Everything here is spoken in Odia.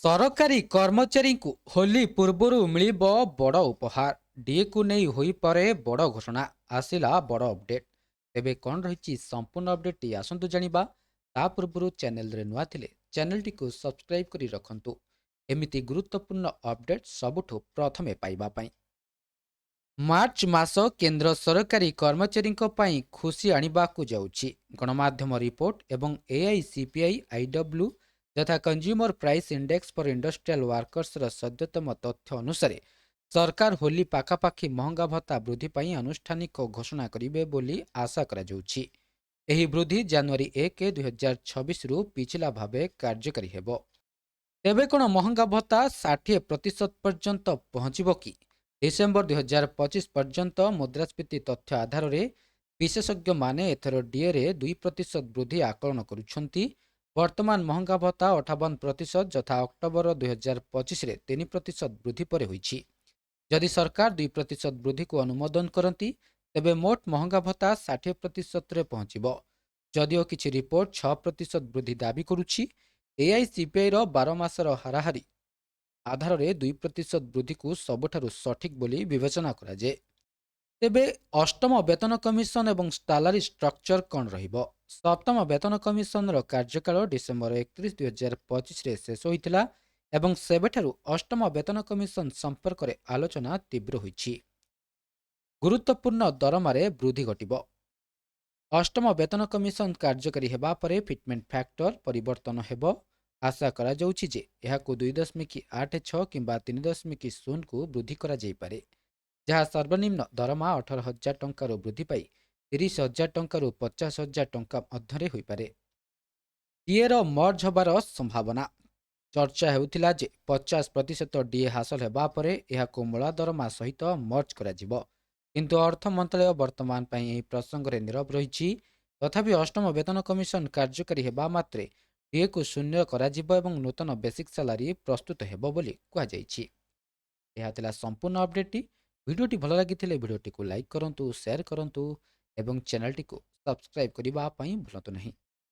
ସରକାରୀ କର୍ମଚାରୀଙ୍କୁ ହୋଲି ପୂର୍ବରୁ ମିଳିବ ବଡ଼ ଉପହାର। ଡିଏକୁ ନେଇ ହୋଇପାରେ ବଡ଼ ଘୋଷଣା। ଆସିଲା ବଡ଼ ଅପଡେଟ୍। ତେବେ କ'ଣ ରହିଛି ସମ୍ପୂର୍ଣ୍ଣ ଅପଡେଟ୍ଟି ଆସନ୍ତୁ ଜାଣିବା। ତା ପୂର୍ବରୁ ଚ୍ୟାନେଲରେ ନୂଆ ଥିଲେ ଚ୍ୟାନେଲଟିକୁ ସବସ୍କ୍ରାଇବ୍ କରି ରଖନ୍ତୁ ଏମିତି ଗୁରୁତ୍ୱପୂର୍ଣ୍ଣ ଅପଡେଟ୍ ସବୁଠୁ ପ୍ରଥମେ ପାଇବା ପାଇଁ। ମାର୍ଚ୍ଚ ମାସ କେନ୍ଦ୍ର ସରକାରୀ କର୍ମଚାରୀଙ୍କ ପାଇଁ ଖୁସି ଆଣିବାକୁ ଯାଉଛି। ଗଣମାଧ୍ୟମ ରିପୋର୍ଟ ଏବଂ ଏଆଇସିପିଆଇ ଆଇଡବ୍ଲ୍ୟୁ ଯଥା କଞ୍ଜ୍ୟୁମର ପ୍ରାଇସ୍ ଇଣ୍ଡେକ୍ସ ଫର ଇଣ୍ଡଷ୍ଟ୍ରିଆଲ ୱାର୍କର୍ସର ସଦ୍ୟତମ ତଥ୍ୟ ଅନୁସାରେ ସରକାର ହୋଲି ପାଖାପାଖି ମହଙ୍ଗା ଭତ୍ତା ବୃଦ୍ଧି ପାଇଁ ଆନୁଷ୍ଠାନିକ ଘୋଷଣା କରିବେ ବୋଲି ଆଶା କରାଯାଉଛି। ଏହି ବୃଦ୍ଧି ଜାନୁଆରୀ 1, 2026ରୁ ପିଛିଲା ଭାବେ କାର୍ଯ୍ୟକାରୀ ହେବ। ତେବେ କ'ଣ ମହଙ୍ଗା ଭତ୍ତା 60% ପର୍ଯ୍ୟନ୍ତ ପହଞ୍ଚିବ କି? ଡିସେମ୍ବର 2025 ପର୍ଯ୍ୟନ୍ତ ମୁଦ୍ରାସ୍ଫୀତି ତଥ୍ୟ ଆଧାରରେ ବିଶେଷଜ୍ଞମାନେ ଏଥର ଡିଏରେ 2% ବୃଦ୍ଧି ଆକଳନ କରୁଛନ୍ତି। ବର୍ତ୍ତମାନ ମହଙ୍ଗା ଭତ୍ତା 58% ଯଥା ଅକ୍ଟୋବର 2025ରେ 3% ବୃଦ୍ଧି ପରେ ହୋଇଛି। ଯଦି ସରକାର 2% ବୃଦ୍ଧିକୁ ଅନୁମୋଦନ କରନ୍ତି ତେବେ ମୋଟ ମହଙ୍ଗା ଭତ୍ତା 60%ରେ ପହଞ୍ଚିବ। ଯଦିଓ କିଛି ରିପୋର୍ଟ 6% ବୃଦ୍ଧି ଦାବି କରୁଛି, ଏଆଇସିପିଆଇର 12 ମାସର ହାରାହାରି ଆଧାରରେ 2% ବୃଦ୍ଧିକୁ ସବୁଠାରୁ ସଠିକ୍ ବୋଲି ବିବେଚନା କରାଯାଏ। ତେବେ ଅଷ୍ଟମ ବେତନ କମିଶନ ଏବଂ ସାଲାରୀ ଷ୍ଟ୍ରକ୍ଚର କ'ଣ ରହିବ? ସପ୍ତମ ବେତନ କମିଶନର କାର୍ଯ୍ୟକାଳ ଡିସେମ୍ବର 31, 2025ରେ ଶେଷ ହୋଇଥିଲା ଏବଂ ସେବେଠାରୁ ଅଷ୍ଟମ ବେତନ କମିଶନ ସମ୍ପର୍କରେ ଆଲୋଚନା ତୀବ୍ର ହୋଇଛି। ଗୁରୁତ୍ୱପୂର୍ଣ୍ଣ ଦରମାରେ ବୃଦ୍ଧି ଘଟିବ। ଅଷ୍ଟମ ବେତନ କମିଶନ କାର୍ଯ୍ୟକାରୀ ହେବା ପରେ ଫିଟମେଣ୍ଟ ଫ୍ୟାକ୍ଟର ପରିବର୍ତ୍ତନ ହେବ। ଆଶା କରାଯାଉଛି ଯେ ଏହାକୁ 2.86 କିମ୍ବା 3.0କୁ ବୃଦ୍ଧି କରାଯାଇପାରେ, ଯାହା ସର୍ବନିମ୍ନ ଦରମା 18,000 ଟଙ୍କାରୁ ବୃଦ୍ଧି ପାଇ 30,000 ଟଙ୍କାରୁ 50,000 ଟଙ୍କା ମଧ୍ୟରେ ହୋଇପାରେ। ଡିଏର ମର୍ଜ ହେବାର ସମ୍ଭାବନା। ଚର୍ଚ୍ଚା ହେଉଥିଲା ଯେ 50% ଡିଏ ହାସଲ ହେବା ପରେ ଏହାକୁ ମୂଳ ଦରମା ସହିତ ମର୍ଜ କରାଯିବ, କିନ୍ତୁ ଅର୍ଥ ମନ୍ତ୍ରାଳୟ ବର୍ତ୍ତମାନ ପାଇଁ ଏହି ପ୍ରସଙ୍ଗରେ ନୀରବ ରହିଛି। ତଥାପି ଅଷ୍ଟମ ବେତନ କମିଶନ କାର୍ଯ୍ୟକାରୀ ହେବା ମାତ୍ରେ ଡିଏକୁ ଶୂନ୍ୟ କରାଯିବ ଏବଂ ନୂତନ ବେସିକ୍ ସାଲାରୀ ପ୍ରସ୍ତୁତ ହେବ ବୋଲି କୁହାଯାଇଛି। ଏହା ଥିଲା ସମ୍ପୂର୍ଣ୍ଣ ଅପଡେଟ୍ଟି। ଭିଡ଼ିଓଟି ଭଲ ଲାଗିଥିଲେ ଭିଡ଼ିଓଟିକୁ ଲାଇକ୍ କରନ୍ତୁ, ସେୟାର କରନ୍ତୁ ଏବଂ ଚ୍ୟାନେଲଟିକୁ ସବସ୍କ୍ରାଇବ୍ କରିବା ପାଇଁ ଭୁଲନ୍ତୁ ନାହିଁ।